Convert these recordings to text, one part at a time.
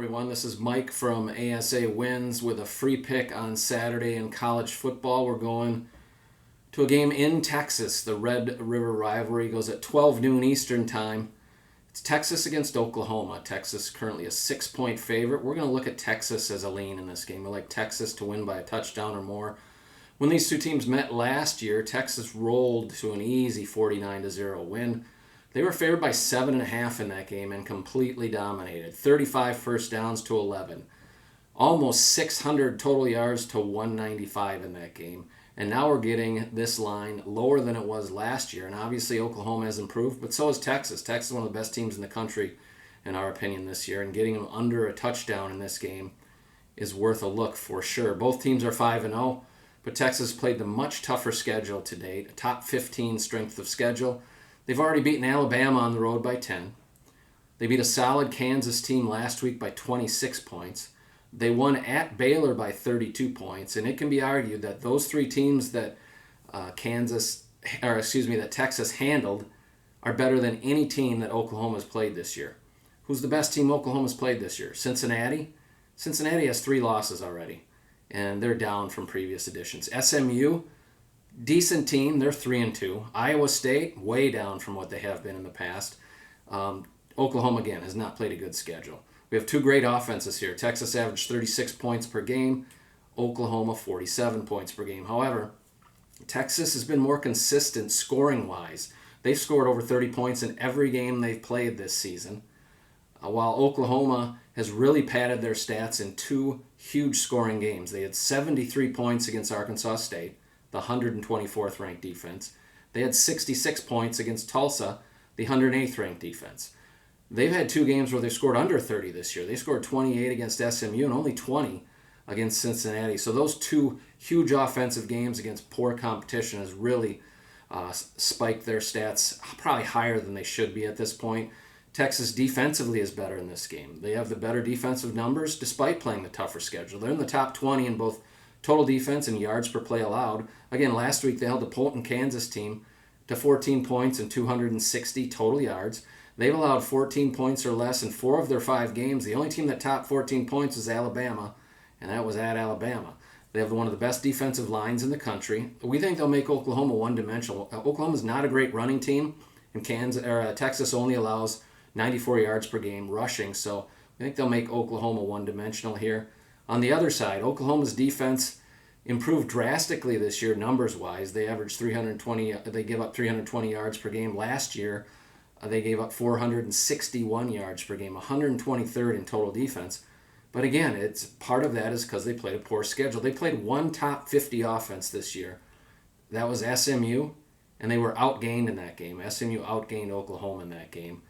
everyone. This is Mike from ASAwins with a free pick on Saturday in college football. We're going to a game in Texas. The Red River Rivalry goes at 12 noon Eastern time. It's Texas against Oklahoma. Texas currently a 6-point favorite. We're going to look at Texas as a lean in this game. We like Texas to win by a touchdown or more. When these two teams met last year, Texas rolled to an easy 49-0 win. They were favored by 7.5 in that game and completely dominated. 35 first downs to 11. Almost 600 total yards to 195 in that game. And now we're getting this line lower than it was last year. And obviously Oklahoma has improved, but so has Texas. Texas is one of the best teams in the country, in our opinion, this year. And getting them under a touchdown in this game is worth a look for sure. Both teams are 5-0, but Texas played the much tougher schedule to date. A top 15 strength of schedule. They've already beaten Alabama on the road by 10. They beat a solid Kansas team last week by 26 points. They won at Baylor by 32 points, and it can be argued that those three teams that that Texas handled are better than any team that Oklahoma's played this year. Who's the best team Oklahoma's played this year? Cincinnati? Cincinnati has 3 losses already, and they're down from previous editions. SMU, decent team, they're 3-2. Iowa State, way down from what they have been in the past. Oklahoma, again, has not played a good schedule. We have 2 great offenses here. Texas averaged 36 points per game. Oklahoma, 47 points per game. However, Texas has been more consistent scoring-wise. They've scored over 30 points in every game they've played this season, while Oklahoma has really padded their stats in 2 huge scoring games. They had 73 points against Arkansas State, the 124th ranked defense. They had 66 points against Tulsa, the 108th ranked defense. They've had 2 games where they scored under 30 this year. They scored 28 against SMU and only 20 against Cincinnati. So those 2 huge offensive games against poor competition has really spiked their stats probably higher than they should be at this point. Texas defensively is better in this game. They have the better defensive numbers despite playing the tougher schedule. They're in the top 20 in both total defense and yards per play allowed. Again, last week they held the potent Kansas team to 14 points and 260 total yards. They've allowed 14 points or less in 4 of their 5 games. The only team that topped 14 points was Alabama, and that was at Alabama. They have one of the best defensive lines in the country. We think they'll make Oklahoma one-dimensional. Oklahoma's not a great running team, and Texas only allows 94 yards per game rushing, so I think they'll make Oklahoma one-dimensional here. On the other side, Oklahoma's defense improved drastically this year numbers-wise. They averaged 320. They give up 320 yards per game. Last year, they gave up 461 yards per game, 123rd in total defense. But again, it's part of that is because they played a poor schedule. They played 1 top 50 offense this year. That was SMU, and they were outgained in that game. SMU outgained Oklahoma in that game.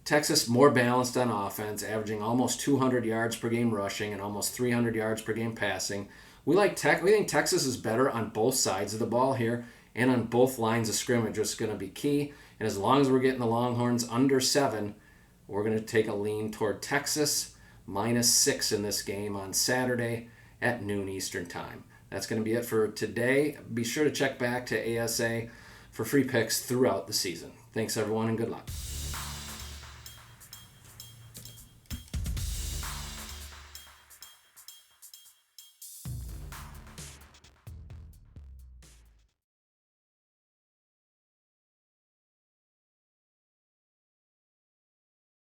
Texas more balanced on offense, averaging almost 200 yards per game rushing and almost 300 yards per game passing. We think Texas is better on both sides of the ball here, and on both lines of scrimmage is going to be key. And as long as we're getting the Longhorns under 7, we're going to take a lean toward Texas -6 in this game on Saturday at noon Eastern time. That's going to be it for today. Be sure to check back to ASA for free picks throughout the season. Thanks, everyone, and good luck.